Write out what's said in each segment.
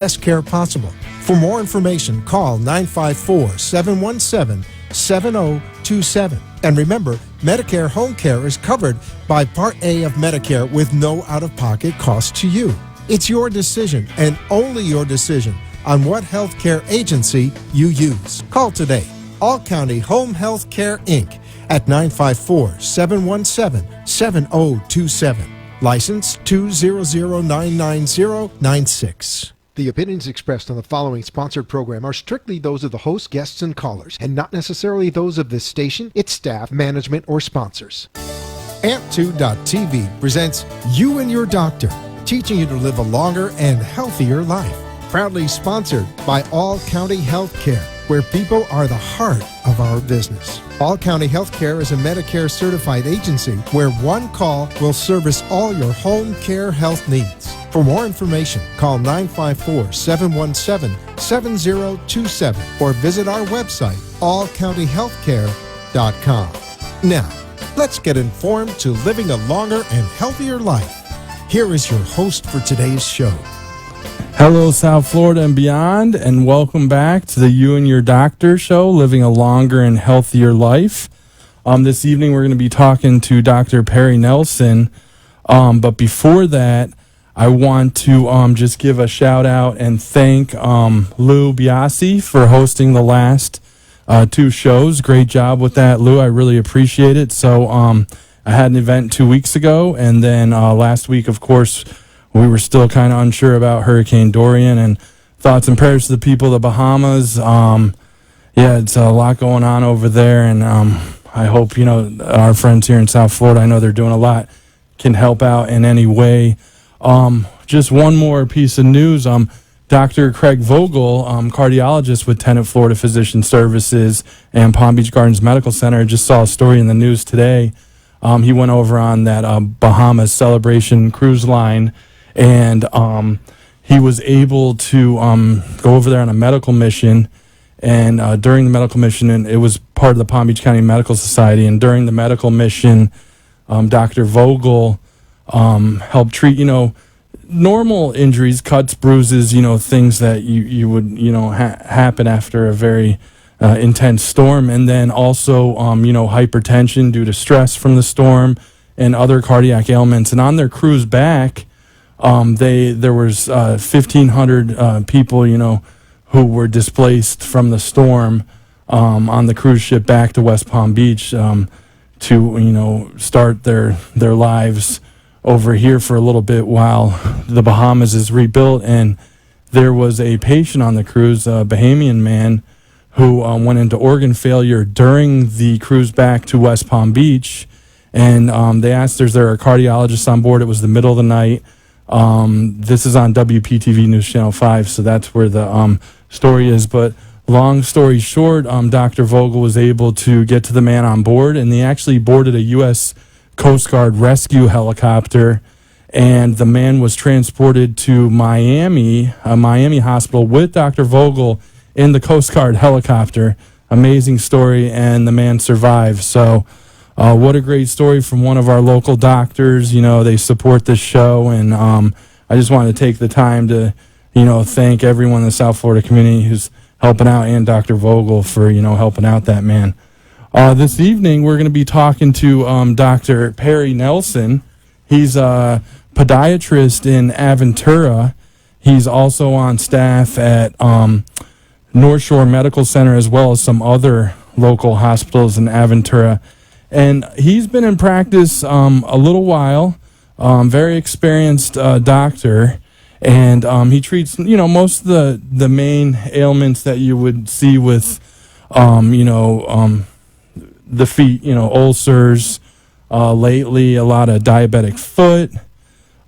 best care possible. For more information, call 954-717-7027. And remember, Medicare Home Care is covered by Part A of Medicare with no out-of-pocket cost to you. It's your decision and only your decision on what healthcare agency you use. Call today. All County Home Health Care, Inc. at 954-717-7027. License 200999096. The opinions expressed on the following sponsored program are strictly those of the host, guests, and callers, and not necessarily those of this station, its staff, management, or sponsors. Amp2.tv presents You and Your Doctor, teaching you to live a longer and healthier life. Proudly sponsored by All County Healthcare, where people are the heart of our business. All County Healthcare is a Medicare certified agency where one call will service all your home care health needs. For more information, call 954-717-7027 or visit our website, allcountyhealthcare.com. Now, let's get informed to living a longer and healthier life. Here is your host for today's show. Hello, South Florida and beyond, and welcome back to the You and Your Doctor show, living a longer and healthier life. This evening, we're going to be talking to Dr. Perry Nelson, but before that, I want to just give a shout out and thank Lou Biasi for hosting the last two shows. Great job with that, Lou. I really appreciate it. So I had an event 2 weeks ago, and then last week, of course, we were still kind of unsure about Hurricane Dorian, and thoughts and prayers to the people of the Bahamas. It's a lot going on over there, and I hope, our friends here in South Florida, I know they're doing a lot, can help out in any way. Just one more piece of news. Dr. Craig Vogel, cardiologist with Tenet Florida Physician Services and Palm Beach Gardens Medical Center, just saw a story in the news today. He went over on that Bahamas Celebration cruise line, and he was able to go over there on a medical mission. And during the medical mission, and it was part of the Palm Beach County Medical Society, and during the medical mission, Dr. Vogel helped treat, normal injuries, cuts, bruises, things that you would, happen after a very intense storm. And then also, hypertension due to stress from the storm and other cardiac ailments. And on their cruise back, there was 1,500 people, who were displaced from the storm on the cruise ship back to West Palm Beach to, start their lives over here for a little bit while the Bahamas is rebuilt. And there was a patient on the cruise, a Bahamian man, who went into organ failure during the cruise back to West Palm Beach. And they asked, is there a cardiologist on board? It was the middle of the night. This is on WPTV News Channel 5, so that's where the story is. But long story short, Dr. Vogel was able to get to the man on board, and they actually boarded a U.S. Coast Guard rescue helicopter, and the man was transported to Miami, a Miami hospital with Dr. Vogel in the Coast Guard helicopter. Amazing story, and the man survived. So what a great story from one of our local doctors. They support this show, and I just wanted to take the time to, thank everyone in the South Florida community who's helping out, and Dr. Vogel for, helping out that man. This evening, we're going to be talking to Dr. Perry Nelson. He's a podiatrist in Aventura. He's also on staff at North Shore Medical Center, as well as some other local hospitals in Aventura. And he's been in practice a little while, very experienced doctor, and he treats, most of the main ailments that you would see with, the feet, ulcers, lately a lot of diabetic foot,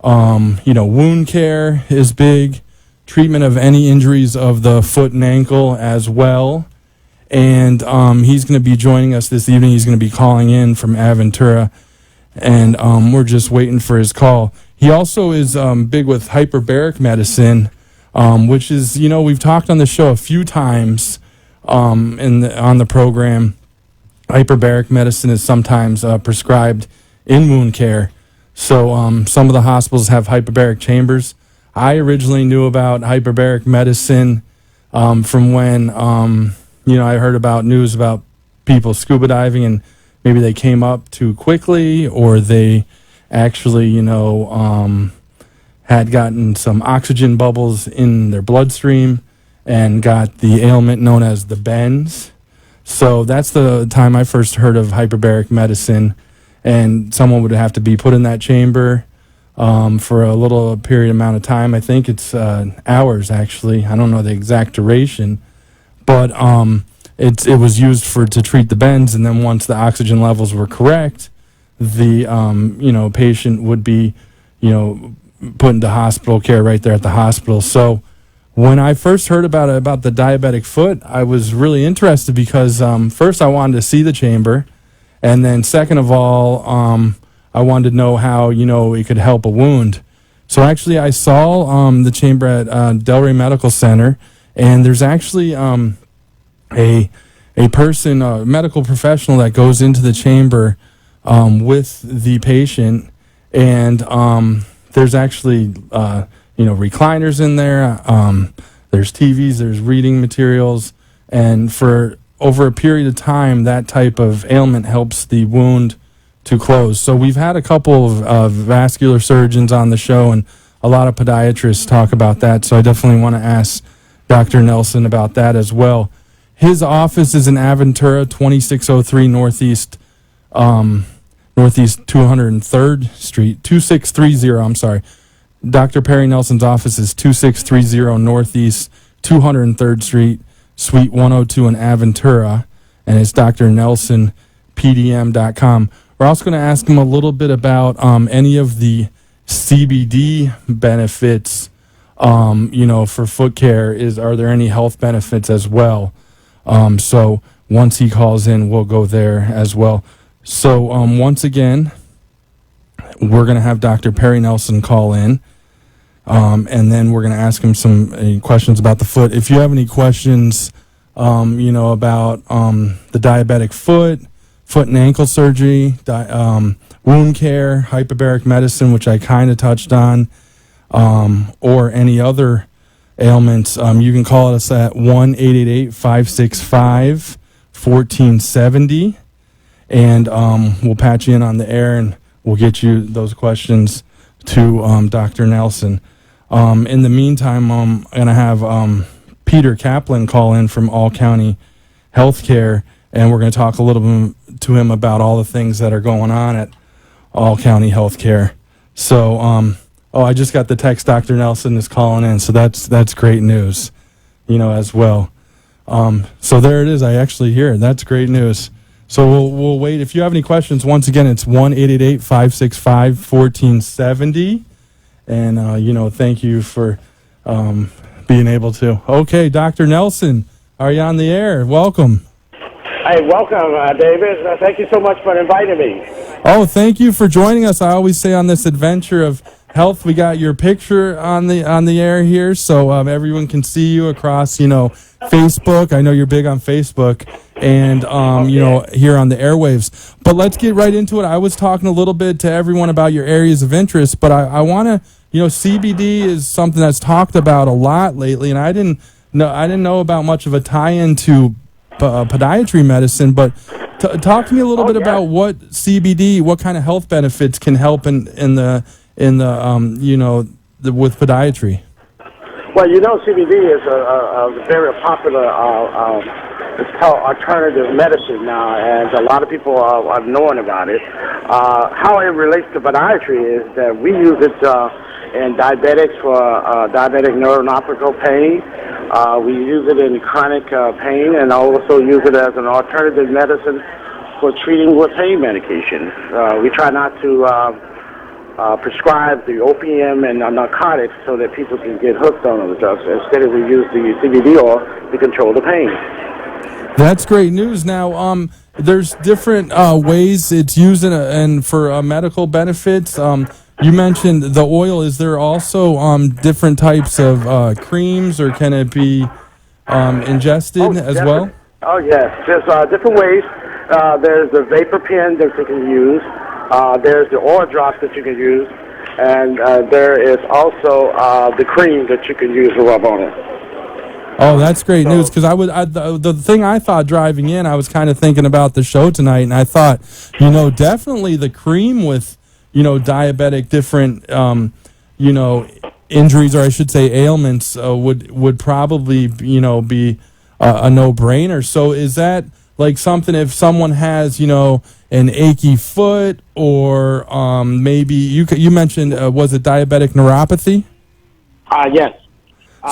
wound care is big, treatment of any injuries of the foot and ankle as well. And he's going to be joining us this evening. He's going to be calling in from Aventura, and we're just waiting for his call. He also is big with hyperbaric medicine, which is, we've talked on the show a few times on the program. Hyperbaric medicine is sometimes prescribed in wound care. So some of the hospitals have hyperbaric chambers. I originally knew about hyperbaric medicine from when, I heard about news about people scuba diving and maybe they came up too quickly or they actually, had gotten some oxygen bubbles in their bloodstream and got the ailment known as the bends. So that's the time I first heard of hyperbaric medicine, and someone would have to be put in that chamber for a little period amount of time. I think it's hours, actually. I don't know the exact duration, but it was used to treat the bends, and then once the oxygen levels were correct, the patient would be put into hospital care right there at the hospital. So when I first heard about the diabetic foot, I was really interested because first I wanted to see the chamber, and then second of all, I wanted to know how it could help a wound. So actually, I saw the chamber at Delray Medical Center, and there's actually a person, a medical professional that goes into the chamber with the patient, and there's actually, recliners in there. There's TVs, there's reading materials. And for over a period of time, that type of ailment helps the wound to close. So we've had a couple of vascular surgeons on the show and a lot of podiatrists talk about that. So I definitely want to ask Dr. Nelson about that as well. His office is in Aventura, 2603 Northeast 203rd Street, 2630, I'm sorry. Dr. Perry Nelson's office is 2630 Northeast 203rd Street, Suite 102 in Aventura, and it's drnelsonpdm.com. We're also going to ask him a little bit about any of the CBD benefits, for foot care. Are there any health benefits as well? So once he calls in, we'll go there as well. So once again, we're going to have Dr. Perry Nelson call in, and then we're going to ask him some questions about the foot. If you have any questions, about the diabetic foot and ankle surgery, wound care, hyperbaric medicine, which I kind of touched on, or any other ailments, you can call us at 1-888-565-1470. And we'll patch you in on the air, and we'll get you those questions to Dr. Nelson. In the meantime, I'm going to have Peter Kaplan call in from All County Healthcare, and we're going to talk a little bit to him about all the things that are going on at All County Healthcare. So, I just got the text Dr. Nelson is calling in, so that's great news, as well. So there it is. I actually hear it. That's great news. So we'll wait. If you have any questions, once again, it's 1-888-565-1470. And, thank you for being able to. Okay, Dr. Nelson, are you on the air? Welcome. Hey, welcome, David. Thank you so much for inviting me. Oh, thank you for joining us. I always say on this adventure of health, we got your picture on the air here, so everyone can see you across, Facebook. I know you're big on Facebook, and here on the airwaves. But let's get right into it. I was talking a little bit to everyone about your areas of interest, but I want to, CBD is something that's talked about a lot lately, and I didn't know about much of a tie-in to podiatry medicine. But talk to me a little bit about what CBD, what kind of health benefits can help in the with podiatry. Well, CBD is a very popular, it's called alternative medicine now, and a lot of people are knowing about it. How it relates to podiatry is that we use it in diabetics for diabetic neuropathic pain. We use it in chronic pain, and also use it as an alternative medicine for treating with pain medication. We try not to prescribe the opium and narcotics so that people can get hooked on those drugs. Instead, we use the CBD oil to control the pain. That's great news. Now, there's different ways it's used and for medical benefits. You mentioned the oil. Is there also different types of creams, or can it be ingested as well? Oh, yes. There's different ways. There's the vapor pen that you can use. There's the oil drops that you can use. And there is also the cream that you can use to rub on it. Oh, that's great news, because the thing I thought driving in, I was kind of thinking about the show tonight, and I thought, definitely the cream with, diabetic different, injuries, or I should say ailments, would probably, be a no-brainer. So is that like something if someone has, an achy foot, or maybe you mentioned, was it diabetic neuropathy? Yes.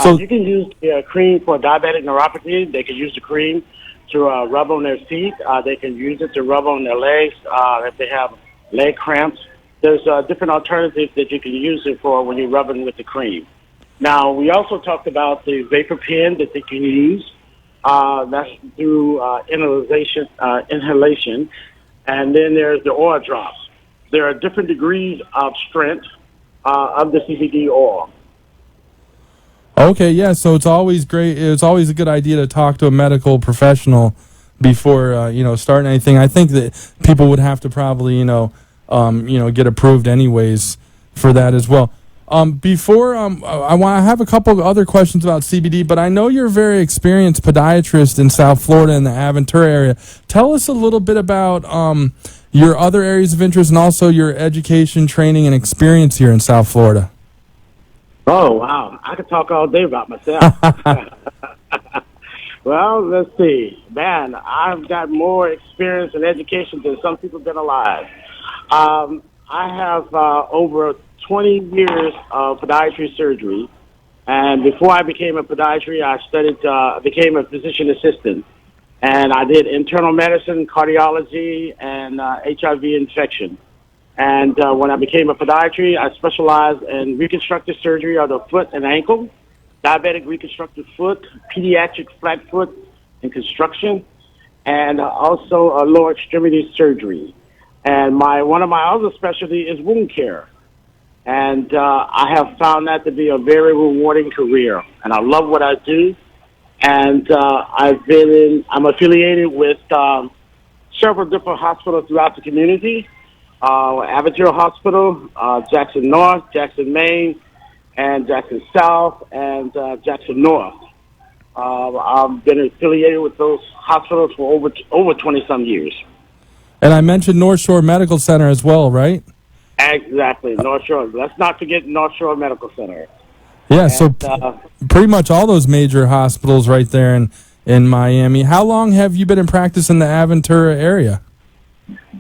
So you can use the cream for diabetic neuropathy. They can use the cream to rub on their feet. They can use it to rub on their legs if they have leg cramps. There's different alternatives that you can use it for when you're rubbing with the cream. Now, we also talked about the vapor pen that they can use. That's through inhalation. And then there's the oil drops. There are different degrees of strength of the CBD oil. Okay, yeah, so it's always great. It's always a good idea to talk to a medical professional before starting anything. I think that people would have to probably get approved anyways for that as well. Before I have a couple of other questions about CBD, but I know you're a very experienced podiatrist in South Florida in the Aventura area. Tell us a little bit about your other areas of interest and also your education, training, and experience here in South Florida. Oh, wow. I could talk all day about myself. Well, let's see. Man, I've got more experience in education than some people have been alive. I have over 20 years of podiatry surgery. And before I became a podiatry, I became a physician assistant. And I did internal medicine, cardiology, and HIV infection. And when I became a podiatry, I specialized in reconstructive surgery of the foot and ankle, diabetic reconstructive foot, pediatric flat foot and construction, and also lower extremity surgery. And one of my other specialties is wound care. And I have found that to be a very rewarding career. And I love what I do. And I'm affiliated with several different hospitals throughout the community. Aventura Hospital, Jackson North, Jackson Main, and Jackson South, and Jackson North. I've been affiliated with those hospitals for over 20-some years. And I mentioned North Shore Medical Center as well, right? Exactly, North Shore. Let's not forget North Shore Medical Center. Yeah, and, so pretty much all those major hospitals right there in Miami. How long have you been in practice in the Aventura area?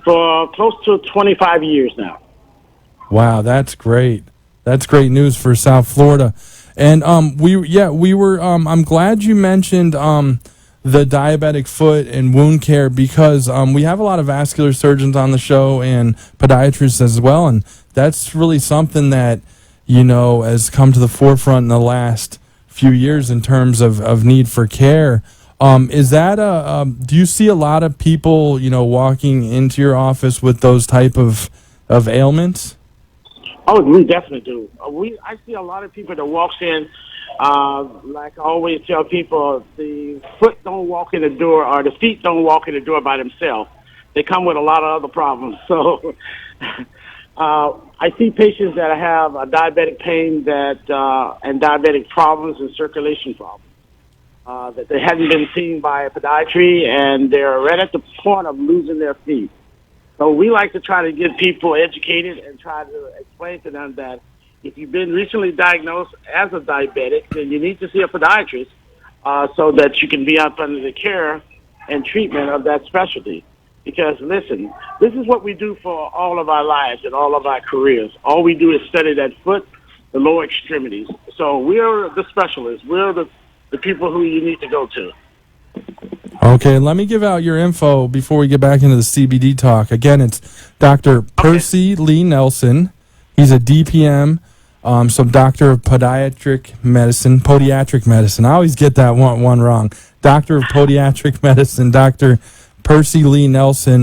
For close to 25 years now. Wow, that's great. That's great news for South Florida. And I'm glad you mentioned the diabetic foot and wound care, because we have a lot of vascular surgeons on the show and podiatrists as well, and that's really something that has come to the forefront in the last few years in terms of need for care. Is that do you see a lot of people, walking into your office with those type of ailments? Oh, we definitely do. I see a lot of people that walks in, like I always tell people, the foot don't walk in the door, or the feet don't walk in the door by themselves. They come with a lot of other problems. So I see patients that have a diabetic pain and diabetic problems and circulation problems. That they hadn't been seen by a podiatry, and they're right at the point of losing their feet. So we like to try to get people educated and try to explain to them that if you've been recently diagnosed as a diabetic, then you need to see a podiatrist so that you can be up under the care and treatment of that specialty. Because, listen, this is what we do for all of our lives and all of our careers. All we do is study that foot, the lower extremities. So we're the specialists. We're the people who you need to go to. Okay, let me give out your info before we get back into the CBD talk. Again, it's Dr. Percy Lee Nelson. He's a DPM, so Doctor of Podiatric Medicine. I always get that one wrong. Doctor of Podiatric Medicine, Dr. Percy Lee Nelson.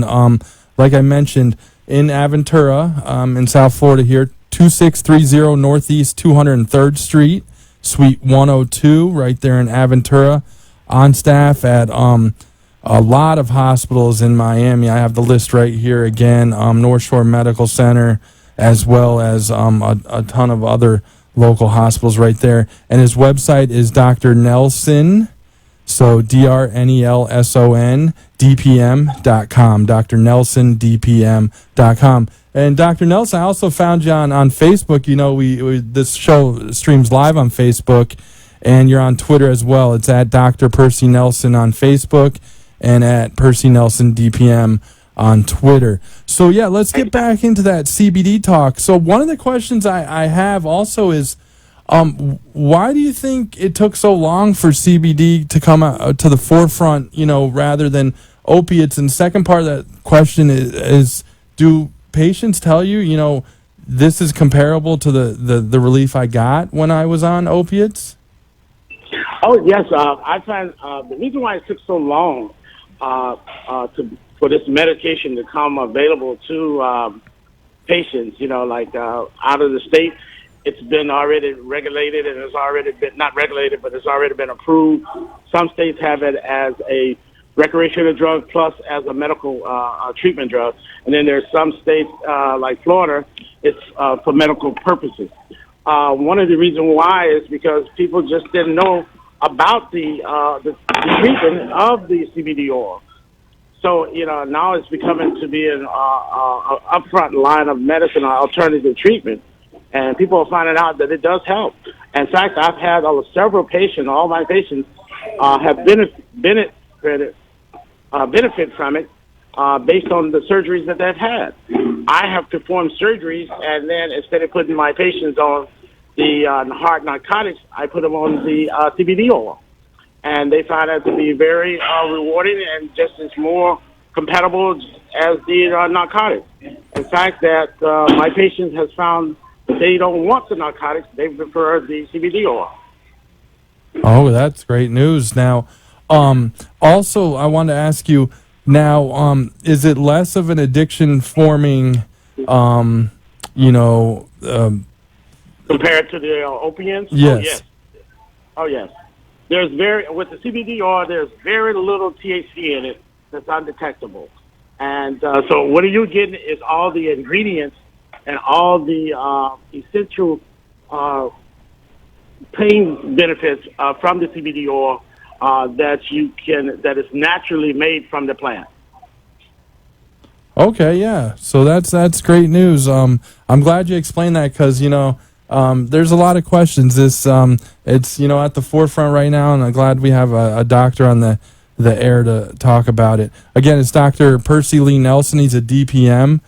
Like I mentioned, in Aventura, in South Florida here, 2630 Northeast 203rd Street. Suite 102, right there in Aventura, on staff at a lot of hospitals in Miami. I have the list right here again. North Shore Medical Center, as well as a ton of other local hospitals right there. And his website is Dr. Nelson, so DrNelson, DPM.com, drnelsondpm.com. And Dr. Nelson, I also found you on Facebook. You know, we this show streams live on Facebook, and you're on Twitter as well. It's at Dr. Percy Nelson on Facebook and at Percy Nelson DPM on Twitter. So, yeah, let's get back into that CBD talk. So one of the questions I have also is, why do you think it took so long for CBD to come out to the forefront, you know, rather than opiates? And the second part of that question is do patients tell you, you know, this is comparable to the relief I got when I was on opiates? Oh, yes. I find the reason why it took so long for this medication to come available to patients, you know, like out of the state, it's been already regulated, and it's already been, not regulated, but it's already been approved. Some states have it as a recreational drug plus as a medical treatment drug. And then there's some states like Florida, it's for medical purposes. One of the reasons why is because people just didn't know about the treatment of the CBD oil. So, you know, now it's becoming to be an upfront line of medicine or alternative treatment. And people are finding out that it does help. In fact, I've had several patients, all my patients have benefit from it based on the surgeries that they've had. I have performed surgeries, and then instead of putting my patients on the hard narcotics, I put them on the CBD oil. And they find it to be very rewarding and just as more compatible as the narcotics. In fact, that my patients has found that they don't want the narcotics, they prefer the CBD oil. Oh, that's great news. Now, also, I want to ask you, now, is it less of an addiction-forming, compared to the opiates? Yes. Oh, yes. With the CBD oil, there's very little THC in it that's undetectable. And so what are you getting is all the ingredients and all the essential pain benefits from the CBD oil that is naturally made from the plant. Okay, yeah. So that's great news. I'm glad you explained that because, you know, there's a lot of questions. It's you know, at the forefront right now, and I'm glad we have a doctor on the air to talk about it. Again, it's Dr. Percy Lee Nelson. He's a DPM.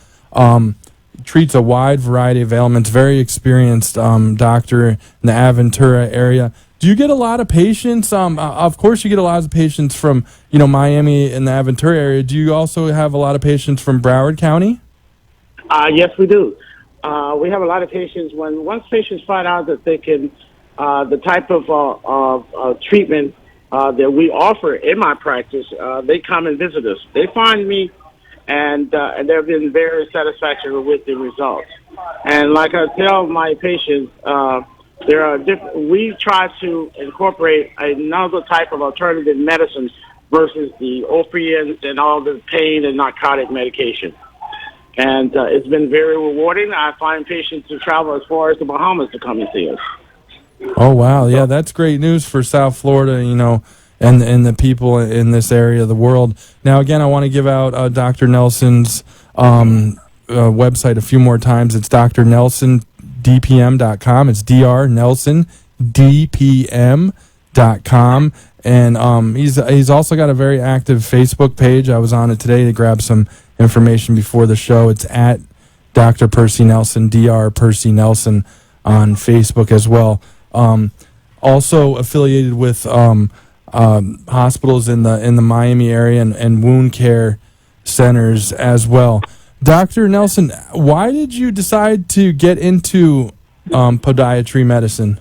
Treats a wide variety of ailments. Very experienced doctor in the Aventura area. Do you get a lot of patients? Of course, you get a lot of patients from, you know, Miami and the Aventura area. Do you also have a lot of patients from Broward County? Yes, we do. We have a lot of patients. Once patients find out that they can, the type of treatment that we offer in my practice, they come and visit us. They find me, and they've been very satisfied with the results. And like I tell my patients, there are we try to incorporate another type of alternative medicine versus the opiates and all the pain and narcotic medication. And it's been very rewarding. I find patients who travel as far as the Bahamas to come and see us. Oh, wow. Yeah, that's great news for South Florida, you know, and the people in this area of the world. Now, again, I want to give out Dr. Nelson's website a few more times. It's drnelsondpm.com. It's drnelsondpm.com. And he's also got a very active Facebook page. I was on it today to grab some information before the show. It's at Dr. Percy Nelson, Dr. Percy Nelson on Facebook as well. Also affiliated with hospitals in the Miami area and wound care centers as well. Dr. Nelson, why did you decide to get into podiatry medicine?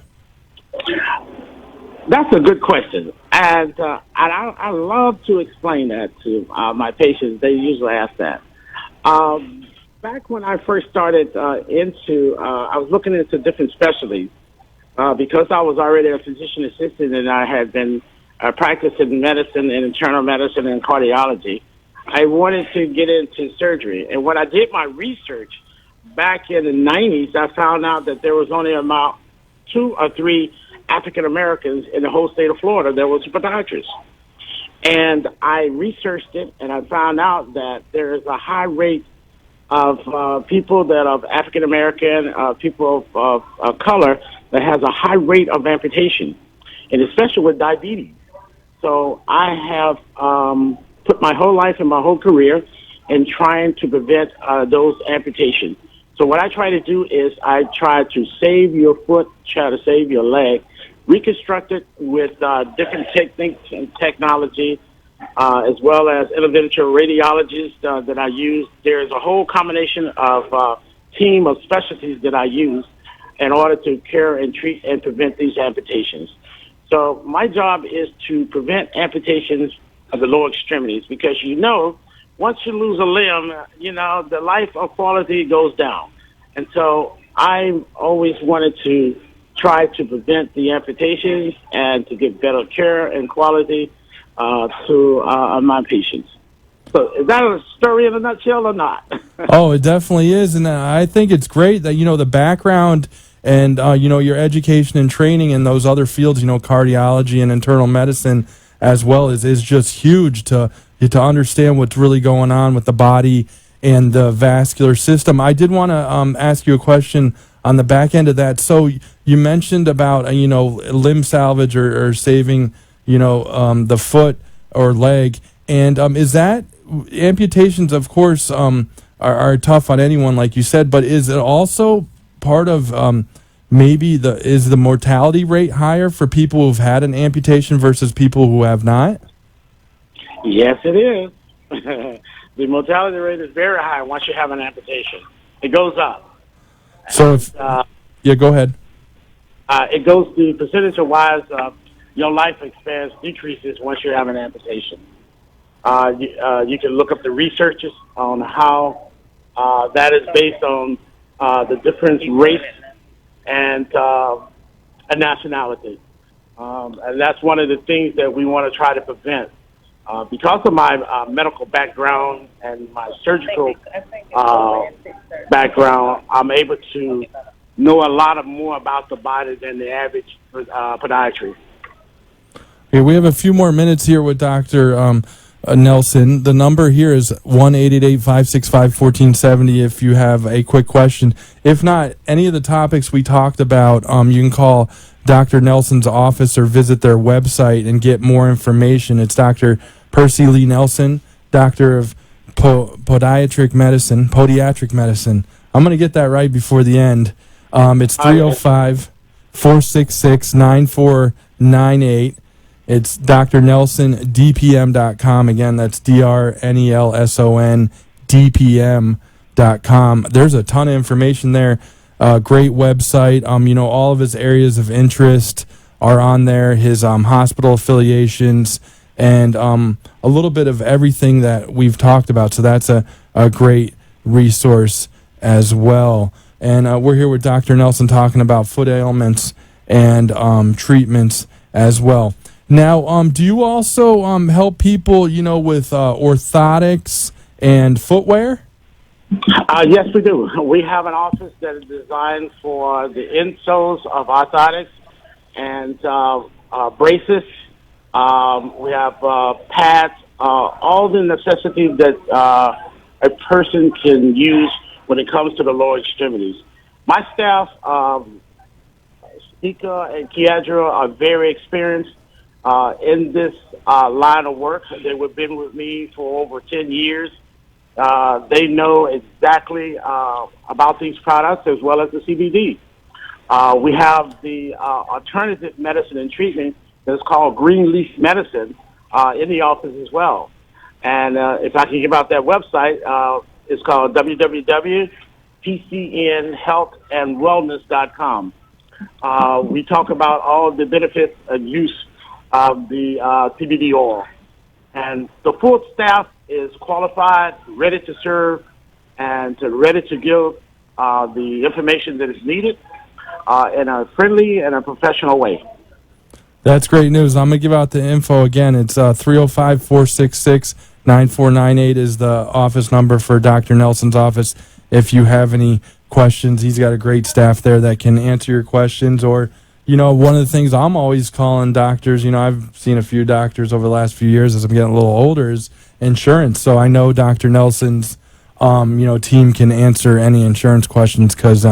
That's a good question. And I love to explain that to my patients. They usually ask that. Back when I first started I was looking into different specialties because I was already a physician assistant and I had been practicing medicine and internal medicine and cardiology. I wanted to get into surgery. And when I did my research, back in the 90s, I found out that there was only about 2 or 3 African Americans in the whole state of Florida that was podiatrists. And I researched it, and I found out that there is a high rate of people that are African American, people of color, that has a high rate of amputation, and especially with diabetes. So I have put my whole life and my whole career in trying to prevent those amputations. So what I try to do is I try to save your foot, try to save your leg, reconstruct it with different techniques and technology, as well as interventional radiologists that I use. There's a whole combination of team of specialties that I use in order to care and treat and prevent these amputations. So my job is to prevent amputations of the lower extremities, because once you lose a limb, the life of quality goes down. And so I always wanted to try to prevent the amputations and to get better care and quality to my patients. So is that a story in a nutshell or not? Oh, it definitely is. And I think it's great that, the background and, your education and training in those other fields, cardiology and internal medicine as well is just huge to understand what's really going on with the body and the vascular system. I did want to ask you a question on the back end of that. So you mentioned about, limb salvage or saving, the foot or leg. And is that amputations, of course, are tough on anyone, like you said, but is it also part of is the mortality rate higher for people who've had an amputation versus people who have not? Yes, it is. The mortality rate is very high once you have an amputation. It goes up. So go ahead. It goes to percentage-wise, your life experience decreases once you have an amputation. You can look up the researches on how that is based on the different race and nationality. And that's one of the things that we want to try to prevent. Because of my medical background and my surgical background, I'm able to know a lot more about the body than the average podiatrist. Okay, we have a few more minutes here with Dr. Nelson. The number here is 1-888-565-1470 if you have a quick question. If not, any of the topics we talked about, you can call Dr. Nelson's office or visit their website and get more information. It's Dr. Percy Lee Nelson, Doctor of Podiatric Medicine. I'm going to get that right before the end. It's 305-466-9498. It's drnelsondpm.com. Again, that's drnelsondpm.com. There's a ton of information there. Great website. All of his areas of interest are on there. His hospital affiliations and a little bit of everything that we've talked about. So that's a great resource as well. And we're here with Dr. Nelson talking about foot ailments and treatments as well. Now, do you also help people, with orthotics and footwear? Yes, we do. We have an office that is designed for the insoles of orthotics and braces. We have pads, all the necessities that a person can use when it comes to the lower extremities. My staff, Stika and Kiadra, are very experienced in this line of work. They've been with me for over 10 years. They know exactly about these products as well as the CBD. We have the alternative medicine and treatment that's called green leaf medicine in the office as well. And if I can give out that website, it's called www.pcnhealthandwellness.com. We talk about all the benefits and use of the CBD oil. And the full staff is qualified, ready to serve, and ready to give the information that is needed in a friendly and a professional way. That's great news. I'm going to give out the info again. It's 305-466-9498 is the office number for Dr. Nelson's office if you have any questions. He's got a great staff there that can answer your questions. Or, one of the things I'm always calling doctors, I've seen a few doctors over the last few years as I'm getting a little older, is insurance. So I know Dr. Nelson's, team can answer any insurance questions because,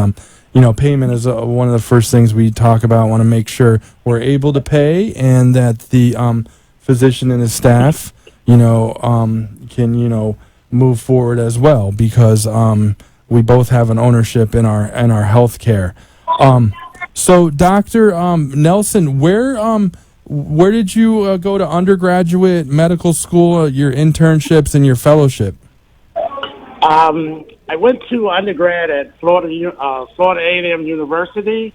payment is one of the first things we talk about. Want to make sure we're able to pay and that the physician and his staff, can, move forward as well because we both have an ownership in our health care. So, Dr. Nelson, where did you go to undergraduate medical school, your internships, and your fellowship? I went to undergrad at Florida A&M University,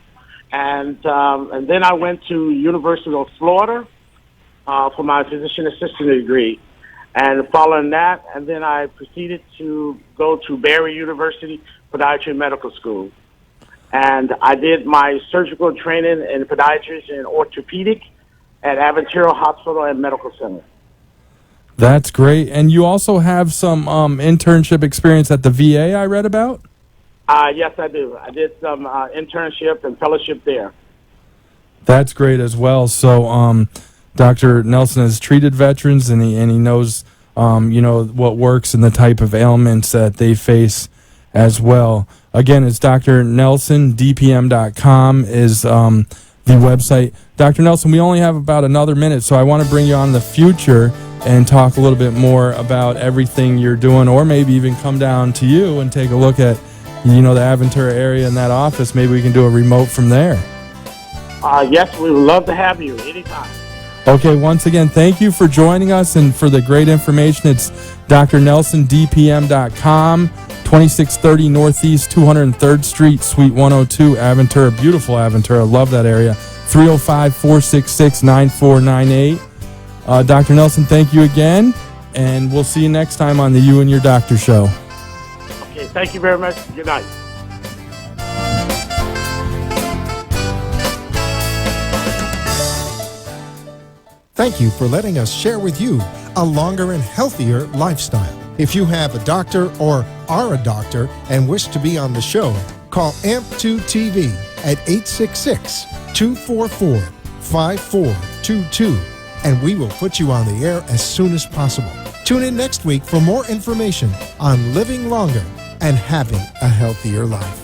and then I went to University of Florida for my physician assistant degree. And following that, and then I proceeded to go to Barry University Podiatry Medical School. And I did my surgical training in podiatry and orthopedic at Aventura Hospital and Medical Center. That's great. And you also have some internship experience at the VA I read about? Yes, I do. I did some internship and fellowship there. That's great as well. So Dr. Nelson has treated veterans and he knows, what works and the type of ailments that they face as well. Again, it's Dr. Nelson, DPM.com is the website. Dr. Nelson, we only have about another minute, so I want to bring you on in the future and talk a little bit more about everything you're doing, or maybe even come down to you and take a look at, the Aventura area in that office. Maybe we can do a remote from there. Yes, we would love to have you anytime. Okay, once again, thank you for joining us and for the great information. It's Dr. Nelson, DPM.com, 2630 Northeast 203rd Street, Suite 102, Aventura. Beautiful Aventura. Love that area. 305-466-9498. Dr. Nelson, thank you again, and we'll see you next time on the You and Your Doctor Show. Okay, thank you very much. Good night. Thank you for letting us share with you a longer and healthier lifestyle. If you have a doctor or are a doctor and wish to be on the show, call AMP2 TV at 866-244-5422, and we will put you on the air as soon as possible. Tune in next week for more information on living longer and having a healthier life.